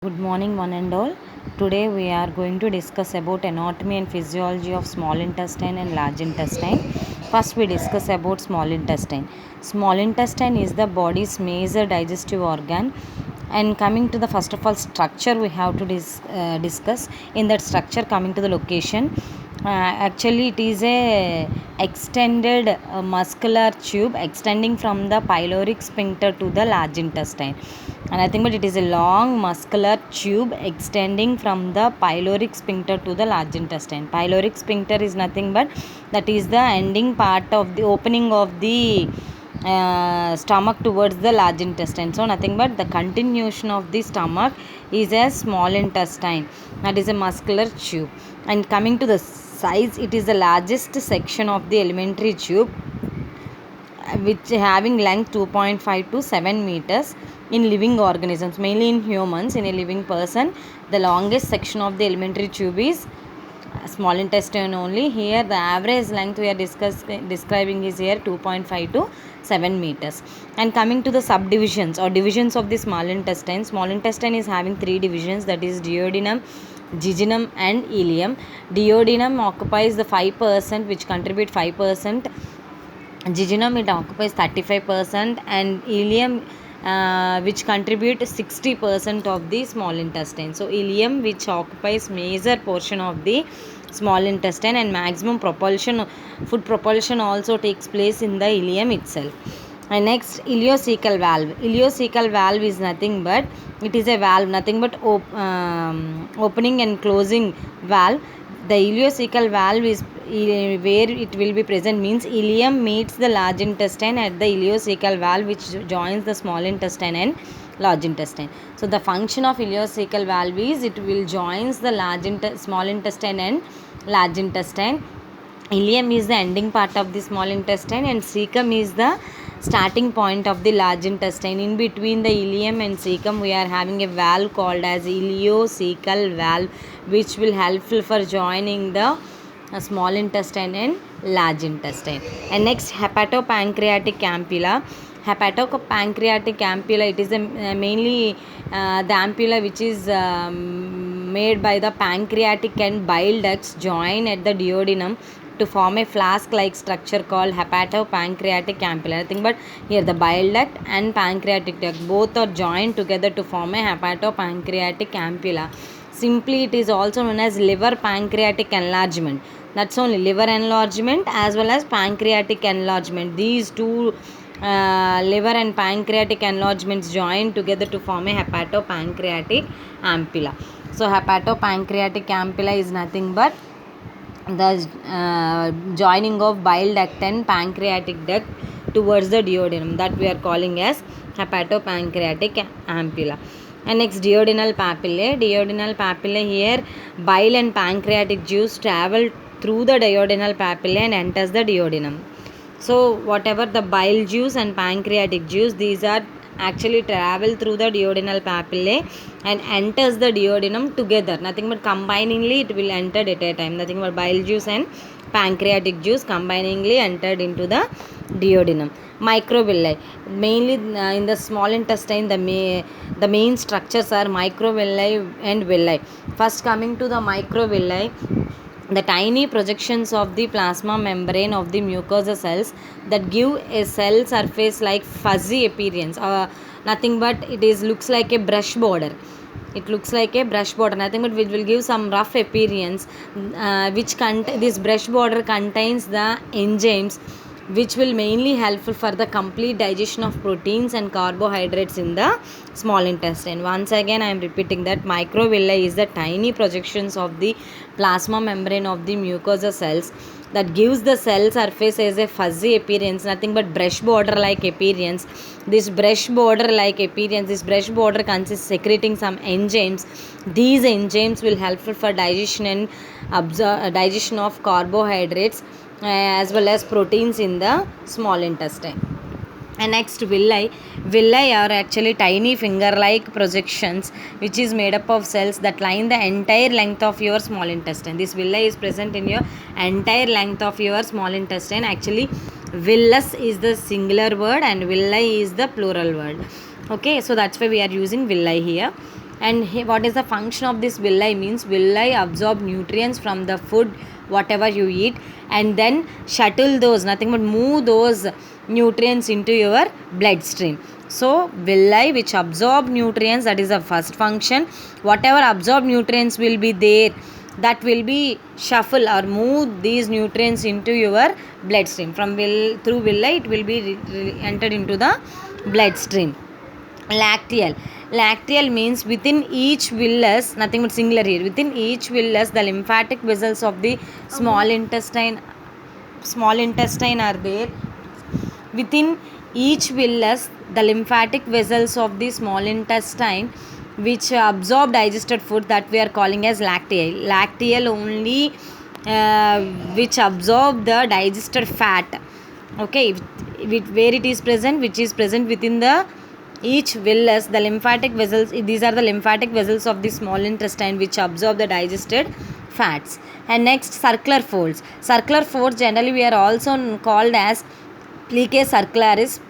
Good morning, one and all. Today we are going to discuss about anatomy and physiology of small intestine and large intestine. First, we discuss about small intestine. Small intestine is the body's major digestive organ. And coming to the first of all structure, we have to discuss in that structure. Coming to the location, actually it is a extended muscular tube extending from the pyloric sphincter to the large intestine, and nothing but it is a long muscular tube extending from the pyloric sphincter to the large intestine. Pyloric sphincter is nothing but that is the ending part of the opening of the stomach towards the large intestine. So nothing but the continuation of the stomach is a small intestine, that is a muscular tube. And coming to the size, it is the largest section of the alimentary tube, which having length 2.5 to 7 meters in living organisms, mainly in humans. In a living person, the longest section of the alimentary tube is small intestine only. Here the average length we are describing is here 2.5 to 7 meters. And coming to the subdivisions or divisions of the small intestine is having three divisions, that is duodenum, jejunum and ileum. Duodenum occupies the 5%, which contribute 5%. Jejunum it occupies 35%, and ileum which contribute 60% of the small intestine. So ileum, which occupies major portion of the small intestine, and maximum food propulsion also takes place in the ileum itself. And next, ileocecal valve. Ileocecal valve is nothing but it is a valve, nothing but opening and closing valve. The ileocecal valve is where it will be present means ileum meets the large intestine at the ileocecal valve, which joins the small intestine and large intestine. So the function of ileocecal valve is it will joins the small intestine and large intestine. Ileum is the ending part of the small intestine, and cecum is the starting point of the large intestine. In between the ileum and cecum, we are having a valve called as ileocecal valve, which will helpful for joining the small intestine and large intestine. And next, hepatopancreatic ampulla. Hepatopancreatic ampulla, it is mainly the ampulla which is made by the pancreatic and bile ducts join at the duodenum to form a flask-like structure called hepatopancreatic ampulla. Nothing but here the bile duct and pancreatic duct both are joined together to form a hepatopancreatic ampulla. Simply, it is also known as liver pancreatic enlargement. That's only liver enlargement as well as pancreatic enlargement. These two liver and pancreatic enlargements join together to form a hepatopancreatic ampulla. So hepatopancreatic ampulla is nothing but the joining of bile duct and pancreatic duct towards the duodenum, that we are calling as hepatopancreatic ampulla. And next, duodenal papillae. Duodenal papillae, here bile and pancreatic juice travel through the duodenal papillae and enters the duodenum. So whatever the bile juice and pancreatic juice, these are actually travel through the duodenal papillae and enters the duodenum together. Nothing but combiningly it will enter at a time. Nothing but bile juice and pancreatic juice combiningly entered into the duodenum. Microvilli, mainly in the small intestine, the main structures are microvilli and villi. First, coming to the microvilli, the tiny projections of the plasma membrane of the mucosa cells that give a cell surface like fuzzy appearance. Nothing but it is looks like a brush border. It looks like a brush border, nothing but which will give some rough appearance, this brush border contains the enzymes which will mainly helpful for the complete digestion of proteins and carbohydrates in the small intestine. Once again, I am repeating that microvilli is the tiny projections of the plasma membrane of the mucosa cells that gives the cell surface as a fuzzy appearance, nothing but brush border like appearance. This brush border consists secreting some enzymes. These enzymes will helpful for digestion and digestion of carbohydrates as well as proteins in the small intestine. And next, villi are actually tiny finger like projections which is made up of cells that line the entire length of your small intestine. This villi is present in your entire length of your small intestine. Actually, villus is the singular word and villi is the plural word. Okay, so that's why we are using villi here. And what is the function of this villi means villi absorb nutrients from the food whatever you eat, and then shuttle those, nothing but move those nutrients into your bloodstream. So villi which absorb nutrients, that is the first function. Whatever absorbed nutrients will be there, that will be shuffle or move these nutrients into your bloodstream. From through villi it will be entered into the bloodstream. Lacteal means within each villus, nothing but singular here, within each villus the lymphatic vessels of the small intestine are there. Within each villus the lymphatic vessels of the small intestine which absorb digested food, that we are calling as lacteal only, which absorb the digested fat. Okay, where it is present, which is present within the each villus, the lymphatic vessels, these are the lymphatic vessels of the small intestine which absorb the digested fats. And next, circular folds. Circular folds generally we are also called as plicae circularis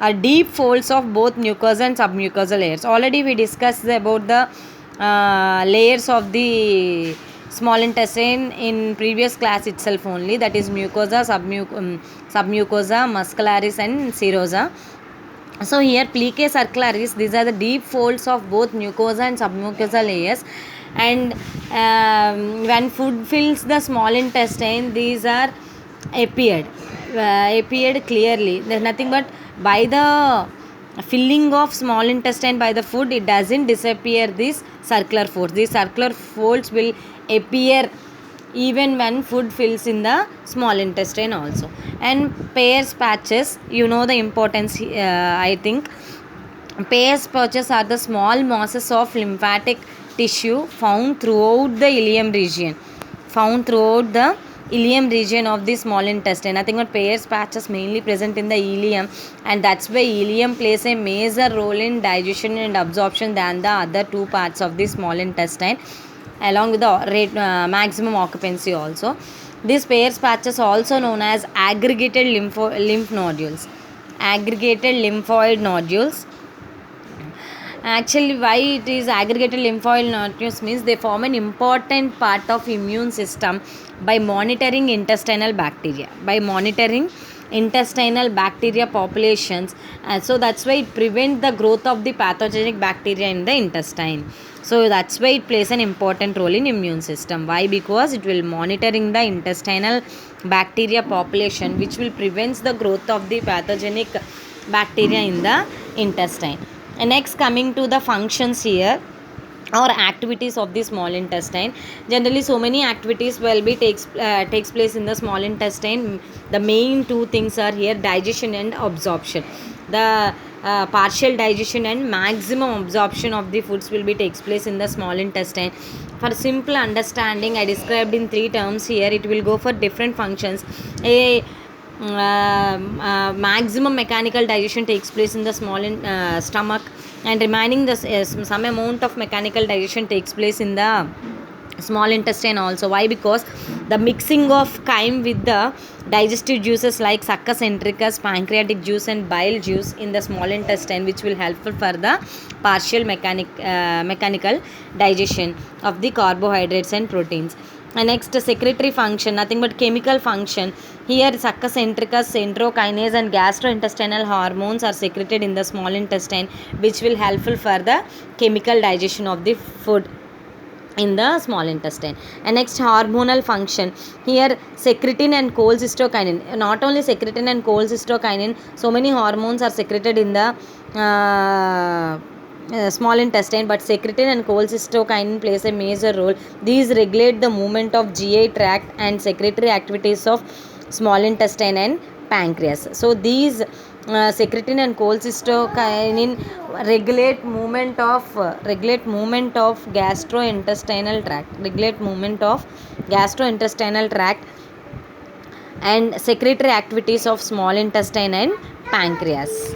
are deep folds of both mucosal and submucosal layers. Already we discussed about the layers of the small intestine in previous class itself only, that is mucosa, submucosa, muscularis and serosa. So here plicae circularis, these are the deep folds of both mucosa and submucosa layers, and when food fills the small intestine, these are appeared clearly. There's nothing but by the filling of small intestine by the food, it doesn't disappear these circular folds. These circular folds will appear even when food fills in the small intestine also. And Peyer's patches, you know the importance, I think. Peyer's patches are the small masses of lymphatic tissue found throughout the ileum region of the small intestine. Nothing but Peyer's patches mainly present in the ileum, and that's why ileum plays a major role in digestion and absorption than the other two parts of the small intestine, along with the maximum occupancy also. These Peyer's patches also known as aggregated lymphoid nodules. Actually, why it is aggregated lymphoid nodules means they form an important part of immune system by monitoring intestinal bacteria populations, so that's why it prevents the growth of the pathogenic bacteria in the intestine. So that's why it plays an important role in immune system. Why? Because it will monitoring the intestinal bacteria population, which will prevent the growth of the pathogenic bacteria in the intestine. And next, coming to the functions here or activities of the small intestine. Generally so many activities will be takes place in the small intestine. The main two things are here: digestion and absorption. The partial digestion and maximum absorption of the foods will be takes place in the small intestine. For simple understanding, I described in three terms here. It will go for different functions. Maximum mechanical digestion takes place in the small stomach, and remaining some amount of mechanical digestion takes place in the small intestine also. Why? Because the mixing of chyme with the digestive juices like succus entericus, pancreatic juice and bile juice in the small intestine, which will helpful for the partial mechanical digestion of the carbohydrates and proteins. And next, secretory function, nothing but chemical function. Here succus entericus, enterokinase and gastrointestinal hormones are secreted in the small intestine, which will helpful for the chemical digestion of the food in the small intestine. And next, hormonal function. Here secretin and cholecystokinin, not only secretin and cholecystokinin, so many hormones are secreted in the small intestine, but secretin and cholecystokinin plays a major role. These regulate the movement of GI tract and secretory activities of small intestine and pancreas. So these secretin and cholecystokinin regulate movement of gastrointestinal tract and secretory activities of small intestine and pancreas.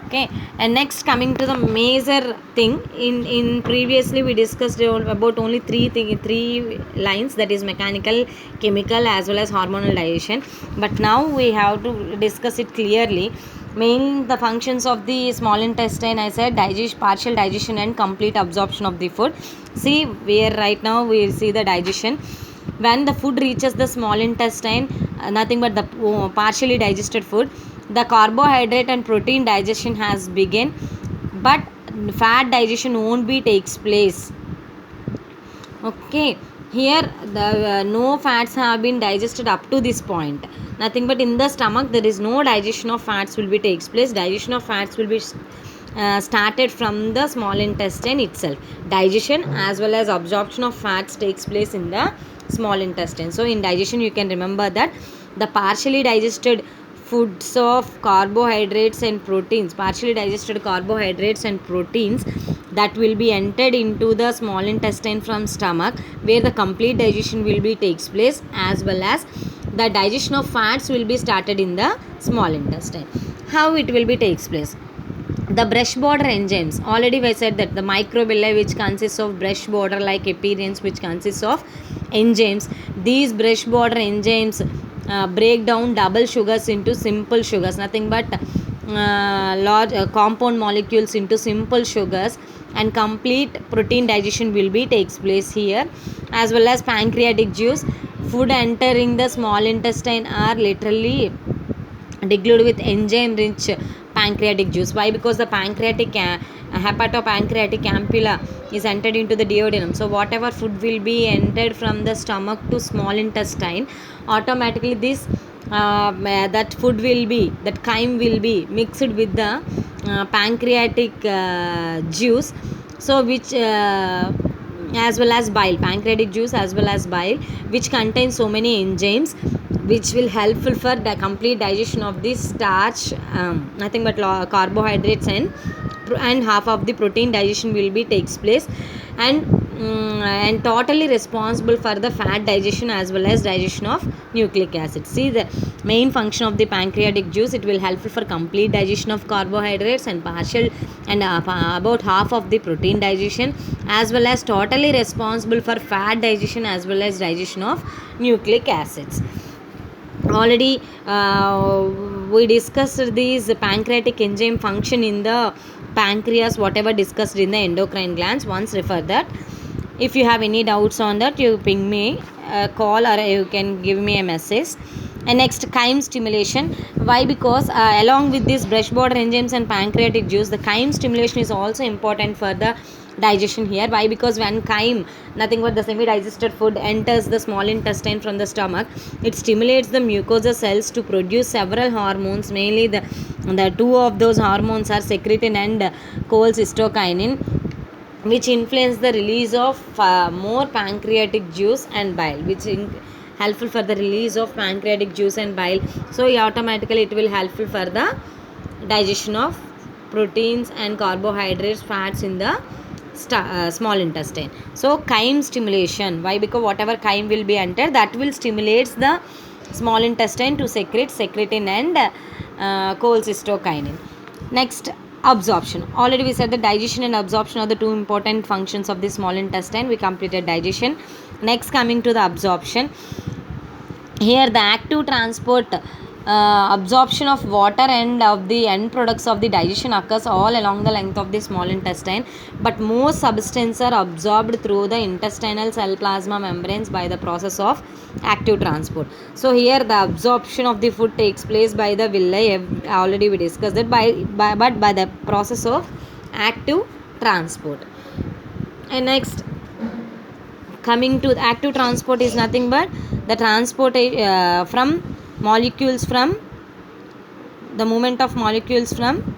Okay, and next, coming to the major thing, in previously we discussed about only three lines, that is mechanical, chemical as well as hormonal digestion, but now we have to discuss it clearly. Main the functions of the small intestine, I said partial digestion and complete absorption of the food. See, where right now we see the digestion. When the food reaches the small intestine, nothing but the partially digested food, the carbohydrate and protein digestion has begun, but fat digestion won't be takes place. Okay, here the no fats have been digested up to this point. Nothing but in the stomach there is no digestion of fats will be takes place. Digestion of fats will be started from the small intestine itself. Digestion as well as absorption of fats takes place in the small intestine. So in digestion you can remember that the partially digested foods of carbohydrates and proteins, partially digested carbohydrates and proteins that will be entered into the small intestine from stomach, where the complete digestion will be takes place, as well as the digestion of fats will be started in the small intestine. How it will be takes place? The brush border enzymes, already I said that the microvilli which consists of brush border like appearance which consists of enzymes, these brush border enzymes break down double sugars into simple sugars, nothing but large compound molecules into simple sugars, and complete protein digestion will be takes place here. As well as pancreatic juice, food entering the small intestine are literally diluted with enzyme rich pancreatic juice. Why? Because the pancreatic hepatopancreatic ampulla is entered into the duodenum. So whatever food will be entered from the stomach to small intestine, automatically this that food will be, that chyme will be mixed with the pancreatic juice, so which as well as bile, pancreatic juice as well as bile, which contains so many enzymes which will helpful for the complete digestion of this starch, nothing but carbohydrates, and half of the protein digestion will be takes place, and totally responsible for the fat digestion as well as digestion of nucleic acid. See the main function of the pancreatic juice, it will helpful for complete digestion of carbohydrates and partial and about half of the protein digestion, as well as totally responsible for fat digestion as well as digestion of nucleic acids. Already we discussed these pancreatic enzyme function in the pancreas, whatever discussed in the endocrine glands. Once refer that. If you have any doubts on that, you ping me a call, or you can give me a message. And next, chyme stimulation. Why? Because along with these brush border enzymes and pancreatic juice, the chyme stimulation is also important for the digestion here. Why? Because when chyme, nothing but the semi digested food, enters the small intestine from the stomach, it stimulates the mucosa cells to produce several hormones. Mainly the two of those hormones are secretin and cholecystokinin, which influence the release of more pancreatic juice and bile, which helpful for the release of pancreatic juice and bile. So automatically it will helpful for the digestion of proteins and carbohydrates, fats in the small intestine. So chyme stimulation. Why? Because whatever chyme will be entered, that will stimulates the small intestine to secrete secretin and cholecystokinin. Next, absorption. Already we said the digestion and absorption are the two important functions of the small intestine. We completed digestion. Next, coming to the absorption. Here the active transport, absorption of water and of the end products of the digestion occurs all along the length of the small intestine, but most substances are absorbed through the intestinal cell plasma membranes by the process of active transport. So here the absorption of the food takes place by the villi, already we discussed that, but by the process of active transport. And next, coming to active transport is nothing but the transport from molecules, from the movement of molecules from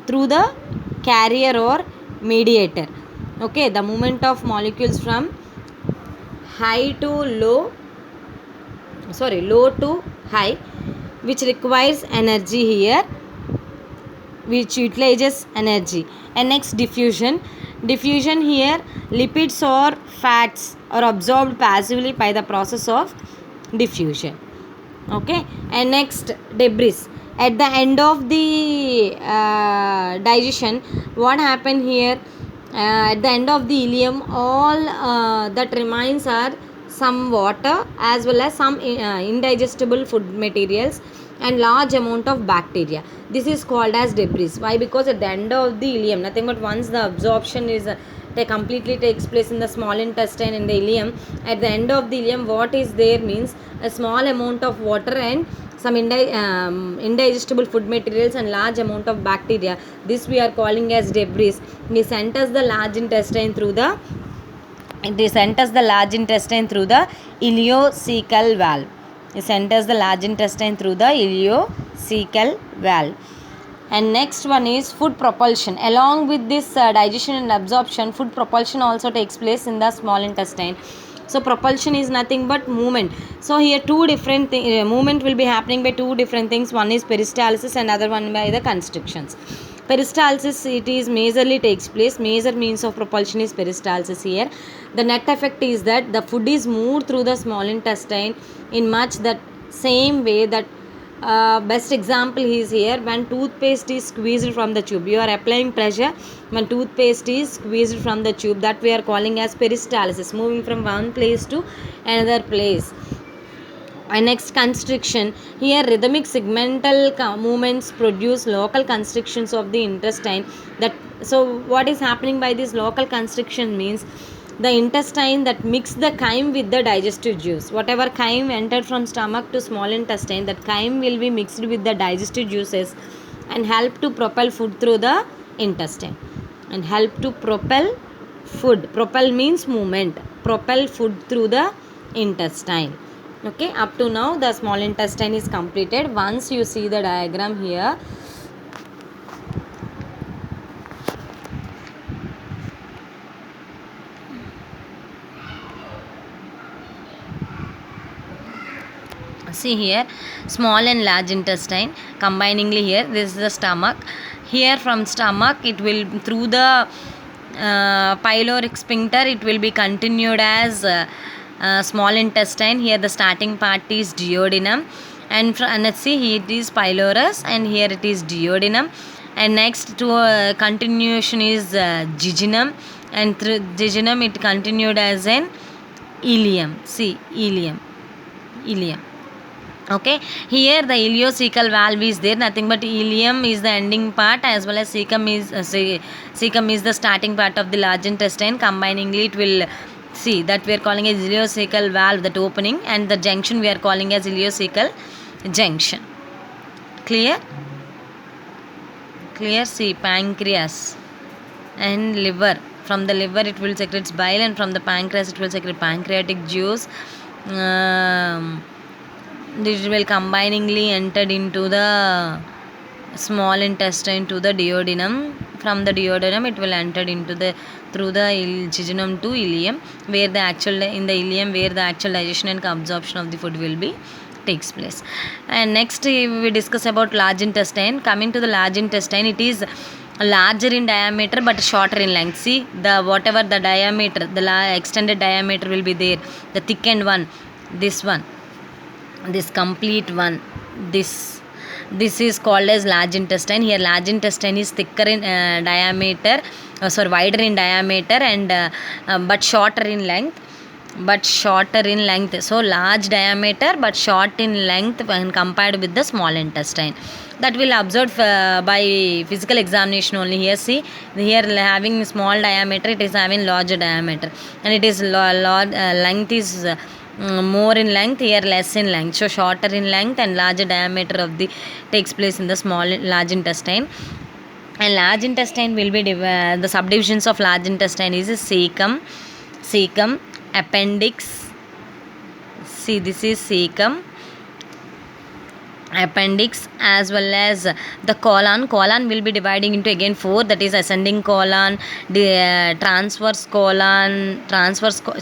through the carrier or mediator. Okay, the movement of molecules from low to high, which requires energy here, which utilizes energy. And next, diffusion. Diffusion here, lipids or fats are absorbed passively by the process of diffusion. Okay. And next, debris. At the end of the digestion, what happened here? At the end of the ileum, all that remains are some water as well as some indigestible food materials and large amount of bacteria. This is called as debris. Why? Because at the end of the ileum, nothing but once the absorption is completely takes place in the small intestine in the ileum, at the end of the ileum what is there means a small amount of water and some indigestible food materials and large amount of bacteria. This we are calling as debris. This enters the large intestine through the ileocecal valve. This enters the large intestine through the ileocecal valve. And next one is food propulsion. Along with this digestion and absorption, food propulsion also takes place in the small intestine. So propulsion is nothing but movement. So here two different movement will be happening by two different things. One is peristalsis and other one by the constrictions. Peristalsis, it is majorly takes place. Major means of propulsion is peristalsis here. The net effect is that the food is moved through the small intestine in much that same way that best example is here when toothpaste is squeezed from the tube. You are applying pressure when toothpaste is squeezed from the tube, that we are calling as peristalsis, moving from one place to another place. And next, constriction. Here rhythmic segmental movements produce local constrictions of the intestine. So what is happening by this local constriction means the intestine that mix the chyme with the digestive juice. Whatever chyme entered from stomach to small intestine, that chyme will be mixed with the digestive juices and help to propel food through the intestine and help to propel food. Propel means movement. Propel food through the intestine. Okay, up to now the small intestine is completed. Once you see the diagram here, see here small and large intestine combiningly. Here this is the stomach. Here from stomach it will through the pyloric sphincter it will be continued as small intestine. Here the starting part is duodenum and let's see, here it is pylorus and here it is duodenum, and next to continuation is jejunum, and through jejunum it continued as an ileum. See, ileum. Okay, here the ileocecal valve is there, nothing but ileum is the ending part as well as cecum is the starting part of the large intestine. Combiningly it will see that we are calling as ileocecal valve, that opening, and the junction we are calling as ileocecal junction. Clear? See, pancreas and liver. From the liver it will secrete bile, and from the pancreas it will secrete pancreatic juice. This will combiningly entered into the small intestine to the duodenum. From the duodenum it will entered into the through the jejunum to ileum, where the actual in the ileum where the actual digestion and absorption of the food will be takes place. And next we discuss about large intestine. Coming to the large intestine, it is larger in diameter but shorter in length. See, the whatever the diameter, the extended diameter will be there, the thickened one, this one, this complete one, this is called as large intestine. Here large intestine is thicker in diameter, wider in diameter and but shorter in length. So large diameter but short in length when compared with the small intestine. That will observe by physical examination only. Here see, here having small diameter, it is having larger diameter, and it is length is more in length, here less in length. So shorter in length and larger diameter of the takes place in the large intestine. And large intestine will be the subdivisions of large intestine is cecum, appendix. See, this is cecum, appendix, as well as the colon. Colon will be dividing into again four, that is ascending colon, transverse colon,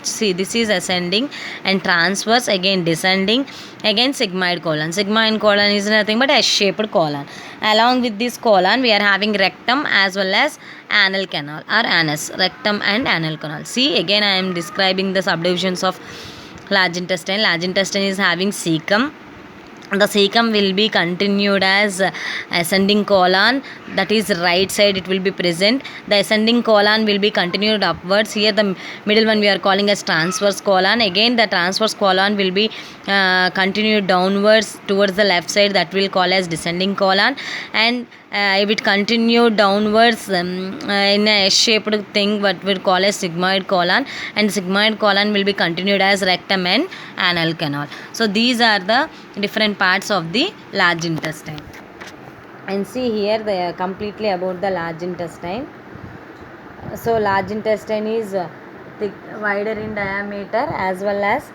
see, this is ascending, and transverse, again descending, again sigmoid colon. Sigmoid colon is nothing but S-shaped colon. Along with this colon we are having rectum as well as anal canal or anus. Rectum and anal canal. See, again I am describing the subdivisions of large intestine. Large intestine is having cecum, the cecum will be continued as ascending colon, that is right side it will be present. The ascending colon will be continued upwards. Here the middle one we are calling as transverse colon. Again the transverse colon will be continued downwards towards the left side, that will call as descending colon. And if it continue downwards in a S-shaped thing, what we call as sigmoid colon, and sigmoid colon will be continued as rectum and anal canal. So these are the different parts of the large intestine. And see here they are completely about the large intestine. So large intestine is wider in diameter as well as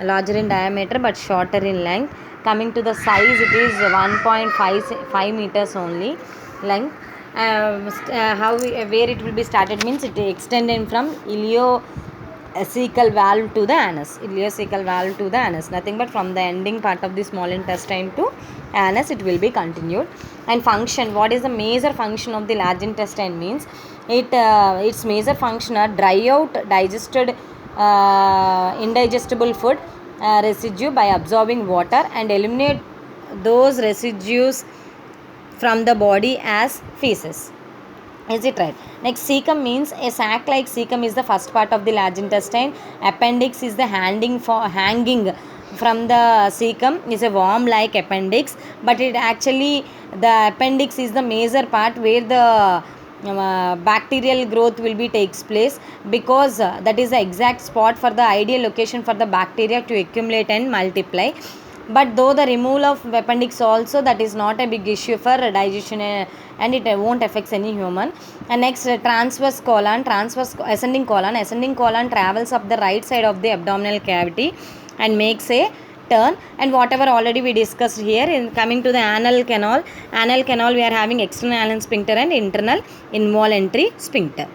larger in diameter but shorter in length. Coming to the size, it is 1.5 meters only length. Where it will be started means it extended from ileocecal valve to the anus. Ileocecal valve to the anus, nothing but from the ending part of the small intestine to anus it will be continued. And function, what is the major function of the large intestine means its major function are dry out digested indigestible food residue by absorbing water and eliminate those residues from the body as feces. Is it right? Next, cecum means a sac like cecum is the first part of the large intestine. Appendix is the hanging from the cecum is a worm like appendix, but it actually the appendix is the major part where the bacterial growth will be takes place, because that is the exact spot for the ideal location for the bacteria to accumulate and multiply. But though the removal of appendix also, that is not a big issue for digestion and it won't affect any human. And next, transverse colon, ascending colon travels up the right side of the abdominal cavity and makes a turn. And whatever already we discussed here, in coming to the anal canal we are having external anal sphincter and internal involuntary sphincter.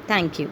Thank you.